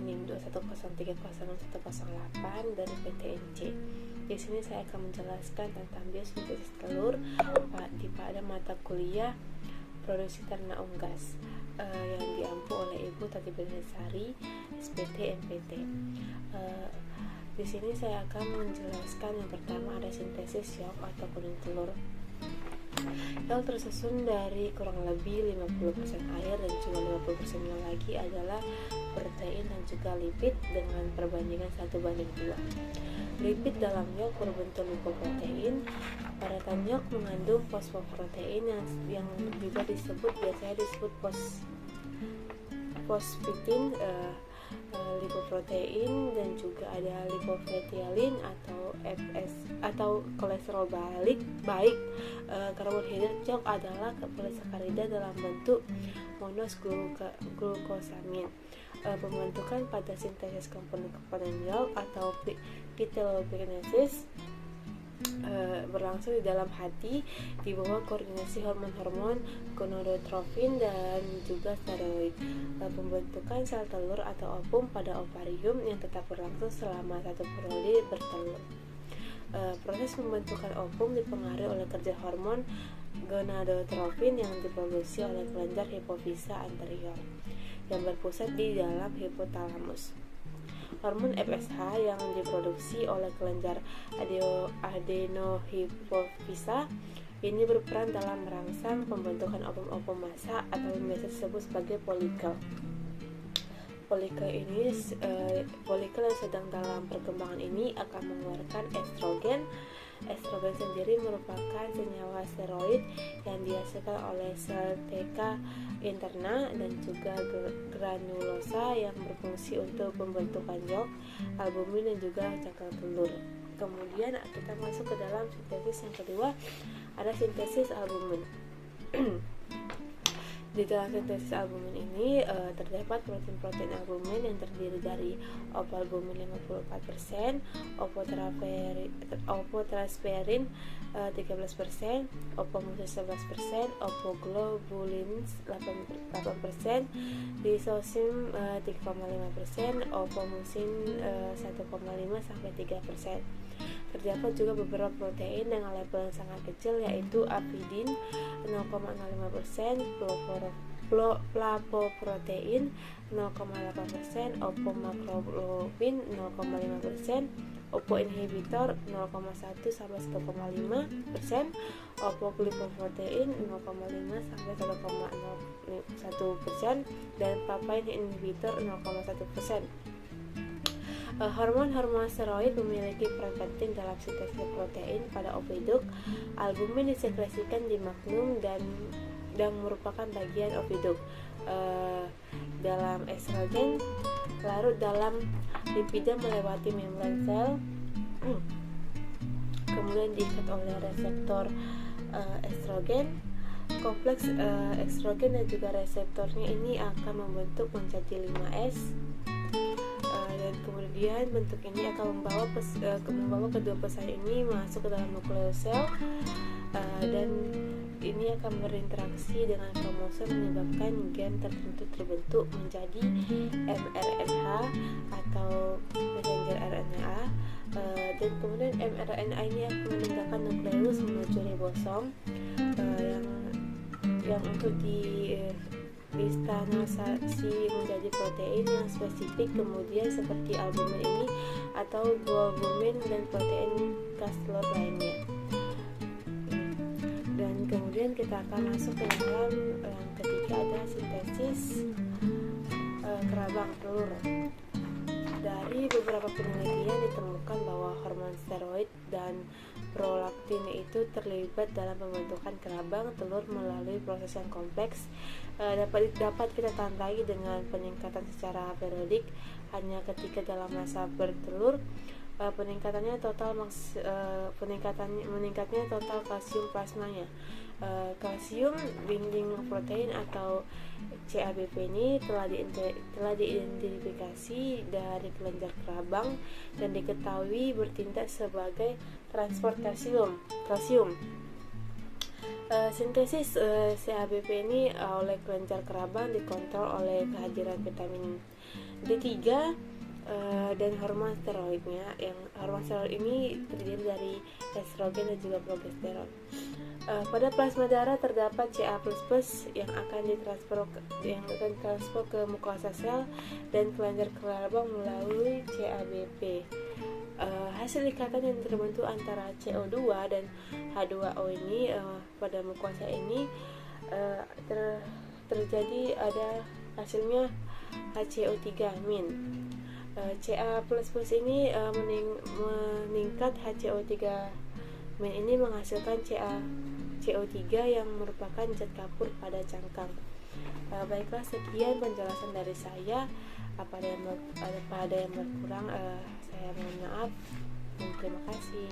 NIM 210300108 dari PTNC. Di sini saya akan menjelaskan tentang biosintesis telur pada mata kuliah produksi ternak unggas yang diampu oleh Ibu Tati Benisari, SPT MPT. Di sini saya akan menjelaskan yang pertama ada sintesis yolk atau kuning telur. Yolk tersusun dari kurang lebih 50% air dan juga 50% lagi adalah protein dan juga lipid dengan perbandingan 1:2. Lipid dalam yolk berbentuk lipoprotein. Padatan yolk mengandung fosfoprotein yang juga biasanya disebut fosfatin, lipoprotein, dan juga ada lipofetialin atau kolesterol baik. Karbohidrat yolk adalah polisakarida dalam bentuk monosglukosamin. Pembentukan pada sintesis komponen yolk atau phytalogenesis berlangsung di dalam hati di bawah koordinasi hormon-hormon gonadotropin dan juga steroid. Pembentukan sel telur atau ovum pada ovarium yang tetap berlangsung selama 1 periode bertelur. Proses pembentukan ovum dipengaruhi oleh kerja hormon gonadotropin yang diproduksi oleh kelenjar hipofisa anterior yang berpusat di dalam hipotalamus. Hormon FSH yang diproduksi oleh kelenjar adenohipofisa ini berperan dalam merangsang pembentukan ovum massa atau biasa disebut sebagai folikel. Folikel yang sedang dalam perkembangan ini akan mengeluarkan estrogen. Estrogen sendiri merupakan senyawa steroid yang dihasilkan oleh sel TK interna dan juga granulosa yang berfungsi untuk pembentukan yolk, albumin, dan juga cangkang telur. Kemudian kita masuk ke dalam sintesis yang kedua, ada sintesis albumin. Di dalam sintesis albumin ini terdapat protein albumin yang terdiri dari ovalbumin 54%, opotransferin 13%, opomucin 11%, opoglobulin 8%, lisosim 3,5%, opomucin 1,5-3%. Terdapat juga beberapa protein dengan level yang sangat kecil, yaitu apidin 0,05%, plapoprotein 0,8%, opomakrobin 0,5%, opoinhibitor 0,1-1,5%, opoglipoprotein 0,5-1,01%, dan papain inhibitor 0,1%. Hormon steroid memiliki peran penting dalam sintesis protein pada oviduk. Albumin disekresikan di magnum dan merupakan bagian oviduk. Dalam estrogen larut dalam lipida melewati membran sel, kemudian diikat oleh reseptor estrogen. Kompleks estrogen dan juga reseptornya ini akan membentuk menjadi 5S. Dan kemudian bentuk ini akan membawa kedua pesan ini masuk ke dalam nukleus sel, dan ini akan berinteraksi dengan kromosom menyebabkan gen tertentu terbentuk menjadi mRNA atau messenger RNA, dan kemudian mRNA ini akan meninggalkan nukleus menuju ribosom yang untuk distanasasi menjadi protein yang spesifik, kemudian seperti albumin ini atau globulin dan protein khas telur lainnya. Dan kemudian kita akan masuk ke dalam yang ketiga, ada sintesis kerabang telur. Dari beberapa penelitian ditemukan bahwa hormon steroid dan prolaktin itu terlibat dalam pembentukan kerabang telur melalui proses yang kompleks. Dapat kita tandai dengan peningkatan secara periodik hanya ketika dalam masa bertelur. Meningkatnya total kalsium plasmanya. Kalsium binding protein atau CABP ini telah diidentifikasi dari kelenjar kerabang dan diketahui bertindak sebagai transport kalsium. Sintesis CABP ini oleh kelenjar kerabang dikontrol oleh kehadiran vitamin D3 dan hormon steroidnya. Yang hormon steroid ini terdiri dari estrogen dan juga progesteron. Pada plasma darah terdapat Ca++ yang akan ditransfer ke mukosa sel dan kelenjar kelabang melalui CABP. Hasil ikatan yang terbentuk antara CO2 dan H2O ini pada mukosa ini terjadi ada hasilnya HCO3-. Ca++ ini meningkat HCO3- ini menghasilkan CO3 yang merupakan zat kapur pada cangkang. Baiklah, sekian penjelasan dari saya. Apa ada yang berkurang, saya mohon maaf. Terima kasih.